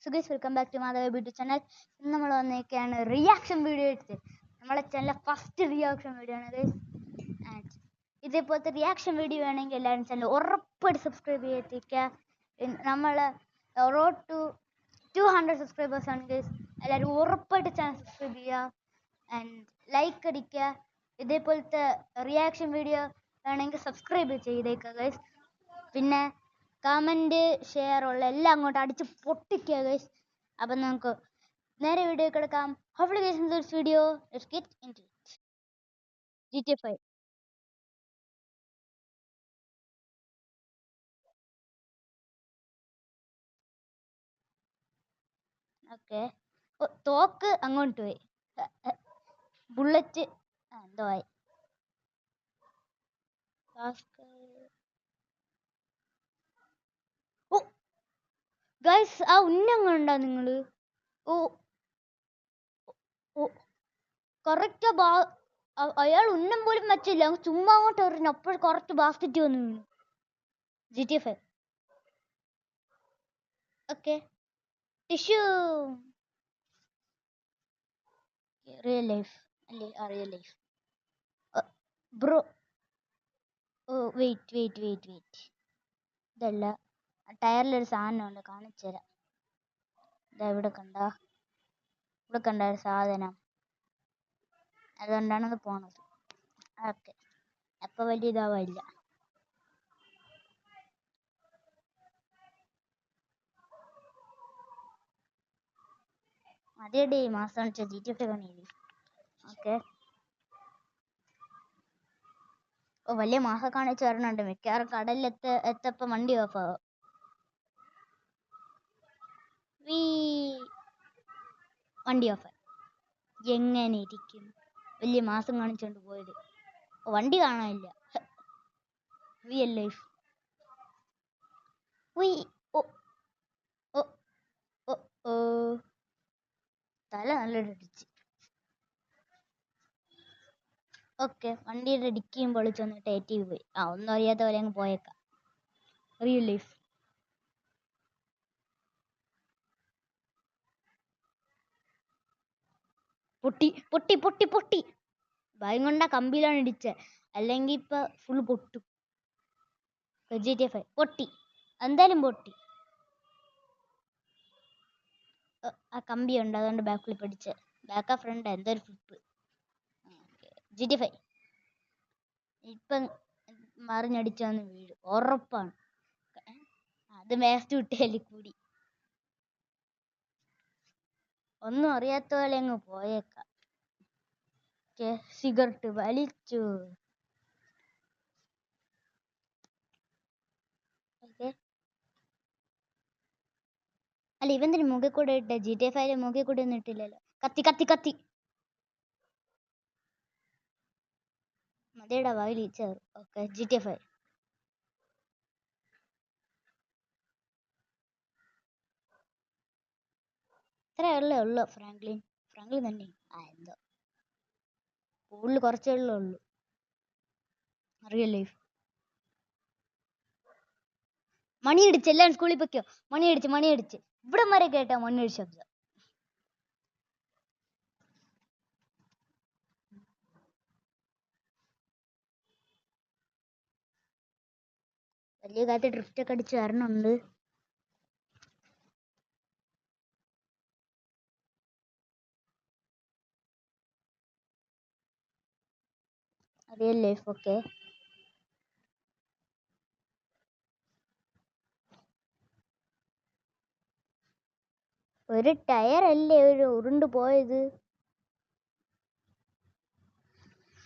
So guys welcome back to Madhava beauty channel. ഇന്ന് നമ്മൾ വന്നേക്കാണ് റിയാക്ഷൻ വീഡിയോ എടുത്ത്. നമ്മളെ ചാനലിലെ ഫസ്റ്റ് റിയാക്ഷൻ വീഡിയോ ആണ് ഗൈസ്. ആൻഡ് ഇതേപോലത്തെ റിയാക്ഷൻ വീഡിയോ വേണമെങ്കിൽ എല്ലാവരും ചാനൽ ഉറപ്പായിട്ട് സബ്സ്ക്രൈബ് ചെയ്തിരിക്കുക. നമ്മൾ റോഡ് ടു 200 സബ്സ്ക്രൈബേഴ്സ് ആണ് ഗൈസ്. എല്ലാവരും ഉറപ്പായിട്ട് ചാനൽ സബ്സ്ക്രൈബ് ചെയ്യുക ആൻഡ് ലൈക്ക് അടിക്കുക. ഇതേപോലത്തെ റിയാക്ഷൻ വീഡിയോ വേണമെങ്കിൽ സബ്സ്ക്രൈബ് ചെയ്തേക്കുക ഗൈസ്. പിന്നെ കമൻറ്റ് ഷെയർ ഉള്ള എല്ലാം അങ്ങോട്ട് അടിച്ച് പൊട്ടിക്കുക ഗൈസ്. അപ്പം നമുക്ക് നേരെ വീഡിയോ കിടക്കാം. Hopefully guys in this video let's get into it. GTA 5. Okay, തോക്ക് അങ്ങോട്ട് പോയി, ബുള്ളറ്റ് എന്തോ ആയി. ഓ ഗൈസ്, ആ ഉന്നം കണ്ടോ നിങ്ങൾ? ഓ ഓ കറക്റ്റ് അയാൾ ഉന്നം പോലും വെച്ചില്ല, ചുമ്മാ അങ്ങോട്ട് എറിഞ്ഞു. അപ്പോൾ കറക്റ്റ് ബാസ്ക്കറ്റ് വന്നു വീണു. GTA 5. Okay, tissue. Real life അല്ലേ? Real life bro. Oh wait ഇതല്ല, ടയറിലൊരു സാധനമുണ്ട്, കാണിച്ചു തരാം. ഇതാ ഇവിടെ കണ്ട ഒരു സാധനം, അതുകൊണ്ടാണ് അത് പോണത്. ഓക്കെ, അപ്പോൾ വലിയ ഇതാവില്ല. അതേടേ മാസം കാണിച്ച GTA 5 കാണില്ലേ? ഓക്കെ, ഓ വലിയ മാസം കാണിച്ച് വരണുണ്ട്. മിക്കവാറും കടലിൽ എത്തപ്പം വണ്ടി ഓഫ് ആവും. വണ്ടി ഓഫ് എങ്ങനെ ഇരിക്കും? വലിയ മാസം കാണിച്ചുകൊണ്ട് പോയത്. വണ്ടി കാണാനില്ല. Real life. ഓ ഓ ഓ ഓ തല നല്ലോണം ഇടിച്ച്. ഓക്കെ, വണ്ടിയുടെ ഡിക്കിയും പൊളിച്ചൊന്ന് ടേറ്റ് പോയി. ഒന്നും അറിയാത്ത പോലെ അങ്ങ് പോയേക്കാം. Real life. പൊട്ടി ഭയം കൊണ്ട കമ്പിയിലാണ് ഇടിച്ചത്, അല്ലെങ്കിൽ ഇപ്പൊ ഫുൾ പൊട്ടും. GTA 5 പൊട്ടി, എന്തായാലും പൊട്ടി. ആ കമ്പി ഉണ്ട്, അതുകൊണ്ട് ബാക്കിൽ പിടിച്ച്. ബാക്കാ ഫ്രണ്ട് എന്തൊരു ഫ്ലിപ്പ്. GTA 5 ഇപ്പം മറിഞ്ഞടിച്ചാന്ന് വീഴും, ഉറപ്പാണ്. അത് വേസ്റ്റ് വിട്ടേലി കൂടി. ഒന്നും അറിയാത്ത പോലെ അങ്ങ് പോയേക്കാം. സിഗരറ്റ് വലിച്ചു. അല്ല, ഇവന്തിന് മുഖിൽ കൂടെ ഇട്ട? GTA 5 മുഖിൽ കൂടെ ഒന്നും ഇട്ടില്ലല്ലോ. കത്തി മതിയുടെ വായിൽ ഈച്ചേറും. Okay, GTA 5. ഇത്രയല്ലേ ഉള്ളു ഫ്രാങ്ക്ലിൻ തന്നെ. എന്തോ കൂടുതൽ കുറച്ചേ ഉള്ളൂ. Real life. മണിയടിച്ച്, എല്ലാവരും സ്കൂളിൽ പൊയ്ക്കോ. മണിയടിച്ച് ഇവിടെ വരെ കേട്ടോ മണിയടിച്ച ശബ്ദം. വലിയ കാലത്ത് ഡ്രിഫ്റ്റ് ഒക്കെ അടിച്ച് വരണുണ്ട്. Real life. ഓക്കെ, ഒരു ടയർ അല്ലേ ഒരു ഉരുണ്ട് പോയത്.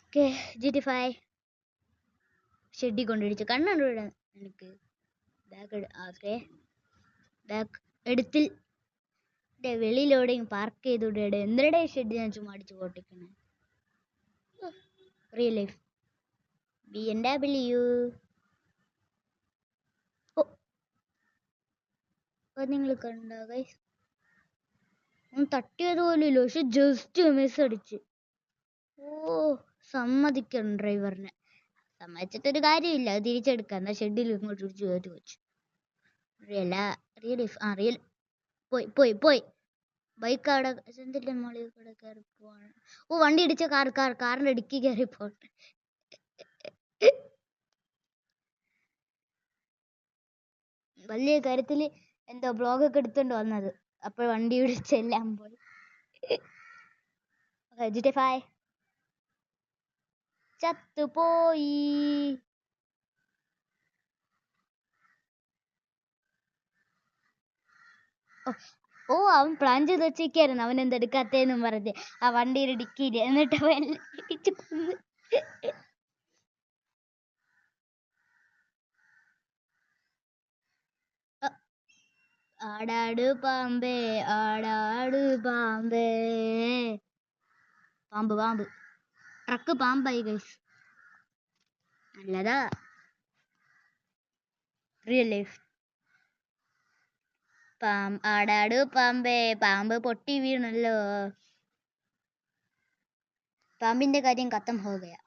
Okay, GTA 5 ഷെഡി കൊണ്ടിടിച്ചു. കണ്ണുണ്ട് ഇവിടെ എനിക്ക്. ഓക്കെ, ബാക്ക് എടുത്തിൽ വെളിയിലെവിടെയും പാർക്ക് ചെയ്തൂടെ? എന്തിടെ ഷെഡ് ഞാൻ ചുമ്മാ അടിച്ച് പൊട്ടിക്കണേ. Real life. BMW. നിങ്ങൾ കണ്ടോ ഗൈസ്? ഒന്നും തട്ടിയത് പോലുമില്ല, പക്ഷെ ജസ്റ്റ് മിസ് അടിച്ച്. സമ്മതിക്കണം ഡ്രൈവറിനെ. സമ്മതിച്ചിട്ടൊരു കാര്യമില്ല, അത് തിരിച്ചെടുക്കാം. എന്നാ ഷെഡിൽ ഇങ്ങോട്ട് ഇടിച്ച് കയറ്റി വെച്ചു. Real life. റിയൽ പോയി പോയി പോയി. ബൈക്ക് അവിടെ എന്തിന്റെ മോളിൽ കൂടെ കയറി പോവാണ്. ഓ വണ്ടി ഇടിച്ച കാറിന്റെ ഡിക്കി കയറി പോട്ടെ. വലിയ കാര്യത്തില് എന്തോ ബ്ലോഗൊക്കെ എടുത്തോണ്ട് വന്നത്. അപ്പോൾ വണ്ടി ഇടിച്ചെല്ലാം പോയി. GTA 5 ചത്തുപോയി. ഓ അവൻ പ്ലാൻ ചെയ്ത് വെച്ചേക്കായിരുന്നു അവൻ എന്തെടുക്കാത്തേന്നും പറഞ്ഞ് ആ വണ്ടിയുടെ ഡിക്കിയില്. എന്നിട്ട് അവൻ ഇടിച്ച് കൊന്ന്. ആടാട് പാമ്പേ ആടാട് പാമ്പേ. പാമ്പ് പാമ്പ് ട്രക്ക് പാമ്പായി ഗൈസ്. നല്ലതാ. Real life. ആടാട് പാമ്പേ പാമ്പ് പൊട്ടി വീണല്ലോ. പാമ്പിന്റെ കാര്യം ഖത്തം ഹോ ഗയാ.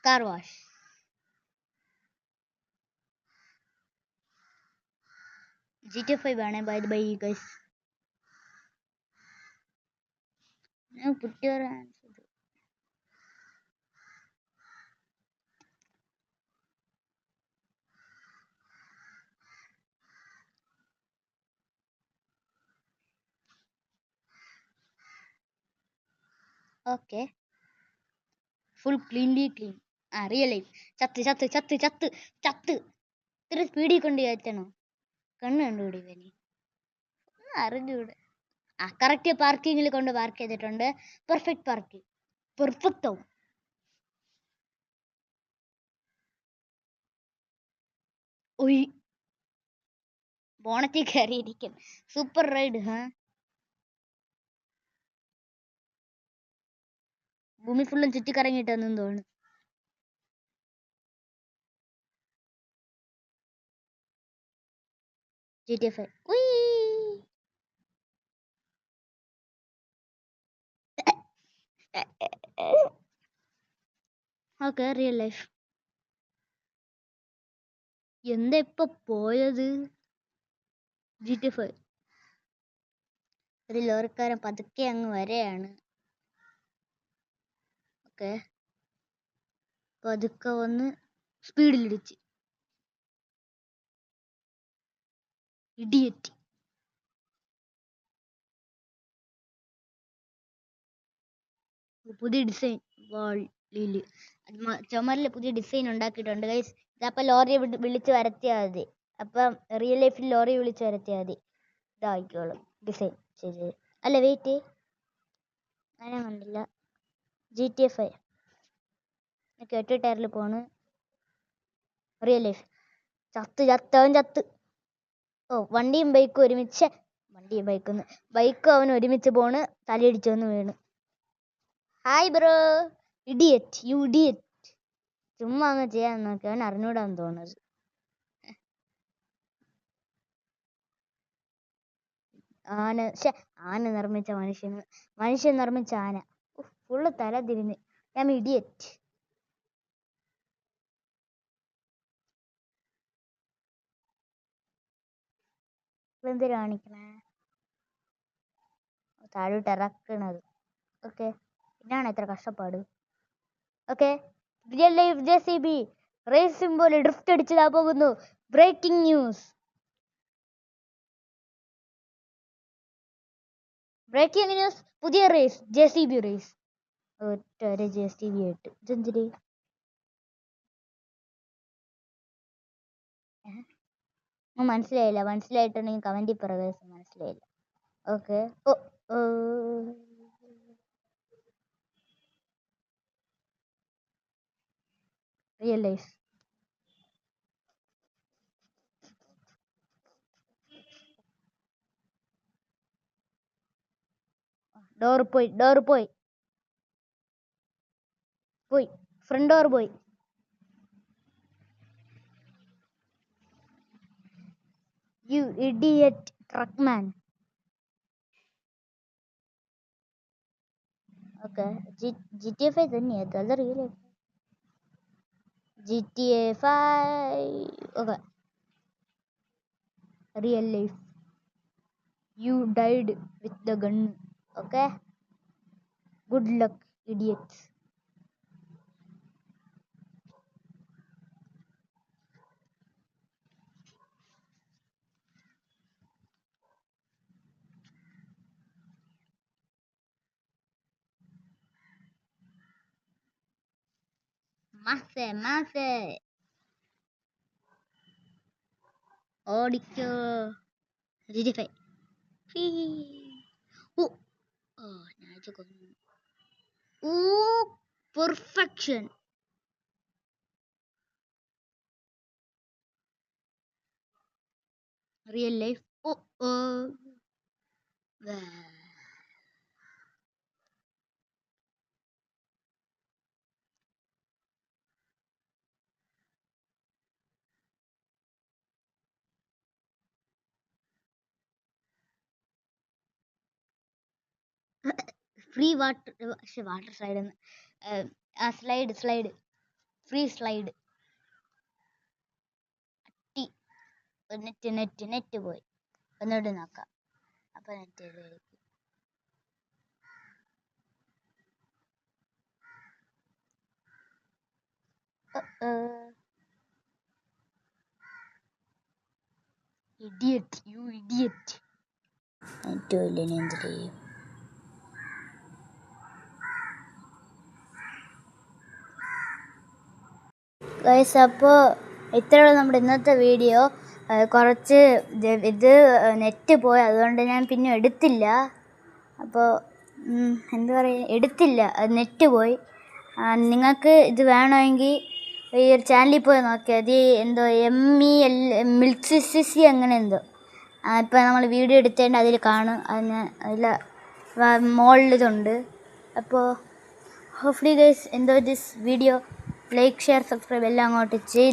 Car wash. GTA 5 ആണ് bye bye guys. put your hands. Okay. Full cleanly clean. Real life. ചത്ത് ചത്ത് ചത്ത് ചത്ത് ചത്ത്. ഇത്ര സ്പീഡിൽ കൊണ്ട് കയറ്റണോ? കണ്ണ് കണ്ടുപിടി ഇവന്. അറിഞ്ഞൂടെ. കറക്റ്റ് പാർക്കിങ്ങിൽ കൊണ്ട് പാർക്ക് ചെയ്തിട്ടുണ്ട്. Perfect parking. പെർഫെക്റ്റോ. ഒയ് ബോണറ്റിൽ കയറിയിരിക്കും. Super ride. ഭൂമി ഫുള്ളും ചുറ്റിക്കറങ്ങിയിട്ടെന്നും തോന്നുന്നു. GTA 5. Okay real life. എന്താ ഇപ്പൊ പോയത്? GTA 5. ഒരു ലോറിക്കാരൻ പതുക്കെ അങ്ങ് വരെയാണ്. ഓക്കെ പതുക്കെ വന്ന് സ്പീഡിലിടിച്ച്. ഇഡിയറ്റ്. പുതിയ ഡിസൈൻ വാളില് ചുമരില് പുതിയ ഡിസൈൻ ഉണ്ടാക്കിയിട്ടുണ്ട് ഗൈസ്. ഇതപ്പം ലോറി വിളിച്ച് വരുത്തിയാൽ മതി. അപ്പം റിയൽ ലൈഫിൽ ലോറി വിളിച്ച് വരുത്തിയാൽ മതി. ഇതായിക്കോളും ഡിസൈൻ ശരി. അല്ല വെയിറ്റ്, അങ്ങനെ കണ്ടില്ല. GTA 5 ഒറ്റ ടയറിൽ പോണ്. Real life. ചത്ത് ചത്തവൻ ചത്ത്. ഓ വണ്ടിയും ബൈക്കും ഒരുമിച്ച്. വണ്ടിയും ബൈക്കും അവൻ ഒരുമിച്ച് പോണ്. തലയിടിച്ച് വന്ന് വീണ്. Hi bro. Idiot. You idiot. ചുമ്മാ അങ്ങ് ചെയ്യാൻ നോക്കി. അവൻ അറിഞ്ഞൂടാന്ന് തോന്നുന്നത്. ആന നിർമ്മിച്ച മനുഷ്യൻ നിർമ്മിച്ച ആന. ഫുള്ള് തല തിരിഞ്ഞ്. ഞാൻ ഇഡിയറ്റ്. എന്തിനാ കാണിക്കണേ? താഴോട്ട് ഇറക്കണത്. ഓക്കെ ഇതാണ് എത്ര കഷ്ടപ്പാട്. Okay real life JCB race symbol drift അടിച്ചതാ പോകുന്നു. Breaking news. പുതിയ റേസ് JCB റേസ്. ഒറ്റ JCB ആയിട്ട് ഇതെന്തിരി? മനസ്സിലായില്ല. മനസ്സിലായിട്ടുണ്ടെങ്കിൽ കമന്റിൽ പറയുക. മനസ്സിലായില്ല. Okay real life. ഡോർ പോയി ഫ്രണ്ട് ഡോർ പോയി. You idiot truckman. Okay GTA 5 തന്നെയാ. അത് real life. GTA 5. Okay real life. You died with the gun. Okay? Good luck, idiots. മാസേ ഓടിക്കോ. 35. ഞാൻ കൊന്നു. Perfection. Real life. Free water slide. Slide free slide. Net പോയി. ഒന്നുകൂടി നോക്കാം. അപ്പൊ net idiot. You idiot. Net പോയില്ല. ഇനി എന്ത് ചെയ്യും? ഗൈസ്, അപ്പോൾ ഇത്രയുള്ള നമ്മുടെ ഇന്നത്തെ വീഡിയോ. കുറച്ച് ഇത് നെറ്റ് പോയി, അതുകൊണ്ട് ഞാൻ പിന്നെ എടുത്തില്ല. അപ്പോൾ എന്താ പറയുക, എടുത്തില്ല, അത് നെറ്റ് പോയി. നിങ്ങൾക്ക് ഇത് വേണമെങ്കിൽ ഈ ഒരു ചാനലിൽ പോയി നോക്കിയാൽ അത് എന്തോ MEL മിൽസിസി അങ്ങനെ എന്തോ. ഇപ്പോൾ നമ്മൾ വീഡിയോ എടുത്തതിൻ്റെ അതിൽ കാണും. അതിൽ മുകളിൽ ഇതുണ്ട്. അപ്പോൾ ഹോപ്പ്ഫുള്ളി ഗൈസ് എന്തോ this video like, share, subscribe എല്ലാം അങ്ങോട്ട് ചെയ്ത്